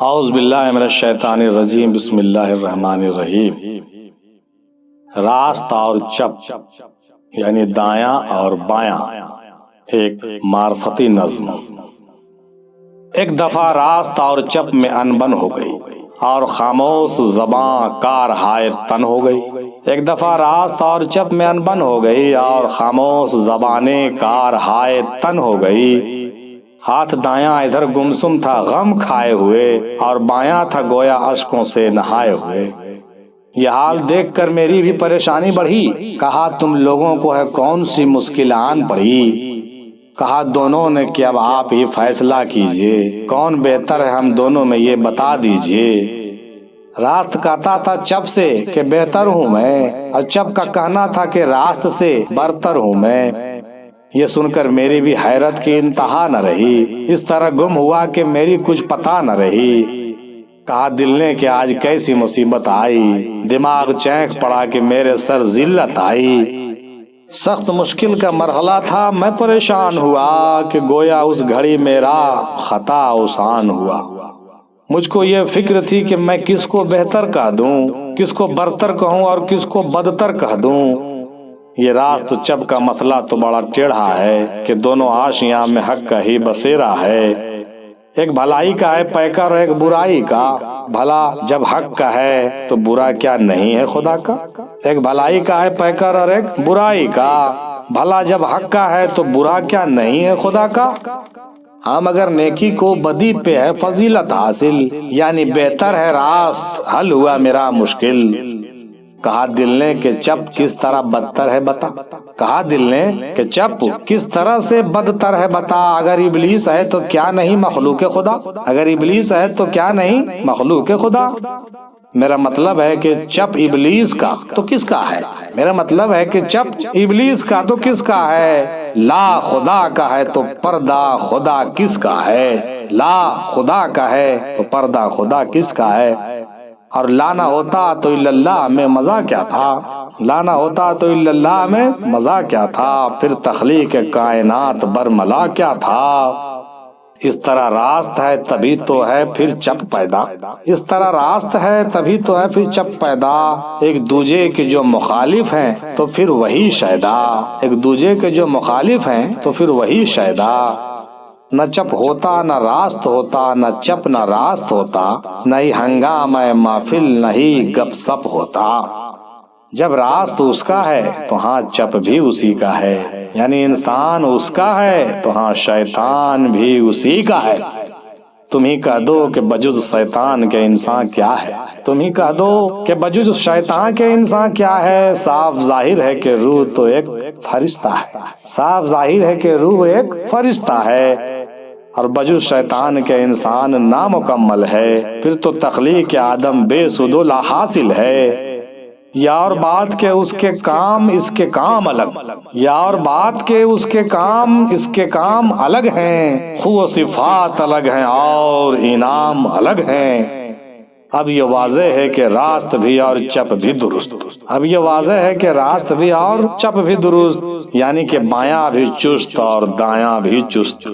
اعوذ باللہ من الشیطان الرجیم، بسم اللہ الرحمن الرحیم۔ راست اور چپ یعنی دایاں اور بایاں، ایک معرفتی نظم۔ ایک دفعہ راست اور چپ میں انبن ہو گئی اور خاموش زباں کار ہائے تن ہو گئی۔ ایک دفعہ راست اور چپ میں انبن ہو گئی اور خاموش زبانیں کار ہائے تن ہو گئی۔ ہاتھ دایاں ادھر گمسم تھا غم کھائے ہوئے، اور بایاں تھا گویا اشکوں سے نہائے ہوئے۔ یہ حال دیکھ کر میری بھی پریشانی بڑھی۔ کہا تم لوگوں کو ہے کون سی مشکل آن پڑی؟ کہا دونوں نے کہ اب آپ ہی فیصلہ کیجئے، کون بہتر ہے ہم دونوں میں یہ بتا دیجئے۔ راست کہتا تھا چپ سے کہ بہتر ہوں میں، اور چپ کا کہنا تھا کہ راست سے برتر ہوں میں۔ یہ سن کر میری بھی حیرت کی انتہا نہ رہی، اس طرح گم ہوا کہ میری کچھ پتہ نہ رہی۔ کہا دل نے کہ آج کیسی مصیبت آئی، دماغ چینک پڑا کہ میرے سر ذلت آئی۔ سخت مشکل کا مرحلہ تھا، میں پریشان ہوا کہ گویا اس گھڑی میرا خطا آسان ہوا۔ مجھ کو یہ فکر تھی کہ میں کس کو بہتر کہہ دوں، کس کو برتر کہوں اور کس کو بدتر کہہ دوں۔ یہ راست چپ کا مسئلہ تو بڑا ٹیڑھا ہے کہ دونوں حاشیاں میں حق کا ہی بسیرا ہے۔ ایک بھلائی کا ہے پیکر اور ایک برائی کا، بھلا جب حق کا ہے تو برا کیا نہیں ہے خدا کا؟ ایک بھلائی کا ہے پیکر اور ایک برائی کا، بھلا جب حق کا ہے تو برا کیا نہیں ہے خدا کا؟ ہاں مگر نیکی کو بدی پہ ہے فضیلت حاصل، یعنی بہتر ہے راست، حل ہوا میرا مشکل۔ کہا دل نے کہ چپ کس طرح بدتر ہے بتا۔ کہا دل نے کہ چپ کس طرح سے بدتر ہے بتا۔ اگر ابلیس ہے تو کیا نہیں مخلوق خدا؟ اگر ابلیس ہے تو کیا نہیں مخلوق خدا؟ میرا مطلب ہے کہ چپ ابلیس کا تو کس کا ہے؟ میرا مطلب ہے کہ چپ ابلیس کا تو کس کا ہے؟ لا خدا کا ہے تو پردہ خدا کس کا ہے؟ لا خدا کا ہے تو پردہ خدا کس کا ہے؟ اور لانا ہوتا تو اللہ میں مزہ کیا تھا؟ لانا ہوتا تو اللہ میں مزہ کیا تھا؟ پھر تخلیق کائنات برملا کیا تھا؟ اس طرح راست ہے تبھی تو ہے پھر چپ پیدا، اس طرح راست ہے تبھی تو ہے پھر چپ پیدا۔ ایک دوجے کے جو مخالف ہیں تو پھر وہی شیدا، ایک دوجے کے جو مخالف ہیں تو پھر وہی شیدا۔ نہ چپ ہوتا نہ راست ہوتا، نہ چپ نہ راست ہوتا، نہ ہی ہنگامہ محفل نہ ہی گپ سپ ہوتا۔ جب راست اس کا ہے تو ہاں چپ بھی اسی کا ہے، یعنی انسان اس کا ہے تو ہاں شیطان بھی اسی کا ہے۔ تم ہی کہہ دو کہ بجز شیطان کے انسان کیا ہے، تم ہی کہہ دو کہ بجز شیطان کے انسان کیا ہے۔ صاف ظاہر ہے کہ روح تو ایک فرشتہ ہے، صاف ظاہر ہے کہ روح ایک فرشتہ ہے، اور بجز شیطان کے انسان نامکمل ہے۔ پھر تو تخلیق آدم بے سود و لا حاصل ہے۔ یا اور بات کہ اس کے کام اس کے کام الگ، یا اور بات کہ اس کے کام اس کے کام الگ ہیں، خو و صفات الگ ہیں اور انعام الگ ہیں۔ اب یہ واضح ہے کہ راست بھی اور چپ بھی درست، اب یہ واضح ہے کہ راست بھی اور چپ بھی درست، یعنی کہ بایاں بھی چست اور دایاں بھی چست۔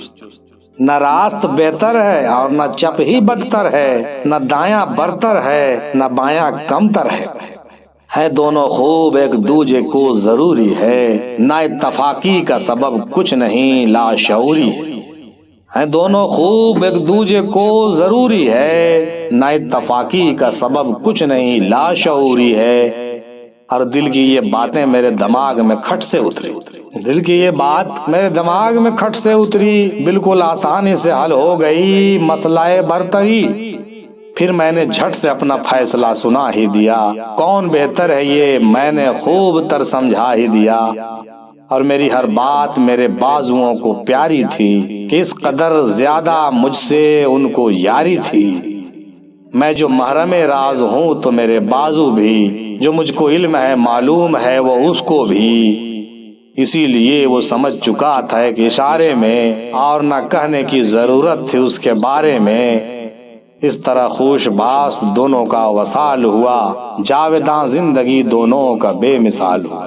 نہ راست بہتر ہے اور نہ چپ ہی بدتر ہے، نہ دایاں برتر ہے نہ بایاں کمتر ہے دونوں خوب ایک دوجے کو ضروری ہے، نہ اتفاقی کا سبب کچھ نہیں لاشعوری ہے دونوں خوب ایک دوجے کو ضروری ہے، نہ اتفاقی کا سبب کچھ نہیں لاشعوری ہے۔ اور دل کی یہ باتیں میرے دماغ میں کھٹ سے اتری، دل کی یہ بات میرے دماغ میں کھٹ سے اتری، بالکل آسانی سے حل ہو گئی مسئلہ برتری۔ پھر میں نے جھٹ سے اپنا فیصلہ سنا ہی دیا، کون بہتر ہے یہ میں نے خوب تر سمجھا ہی دیا۔ اور میری ہر بات میرے بازوؤں کو پیاری تھی کہ اس قدر زیادہ مجھ سے ان کو یاری تھی۔ میں جو محرم راز ہوں تو میرے بازو بھی، جو مجھ کو علم ہے معلوم ہے وہ اس کو بھی، اسی لیے وہ سمجھ چکا تھا کہ اشارے میں اور نہ کہنے کی ضرورت تھی اس کے بارے میں۔ اس طرح خوش باس دونوں کا وصال ہوا، جاوداں زندگی دونوں کا بے مثال ہوا۔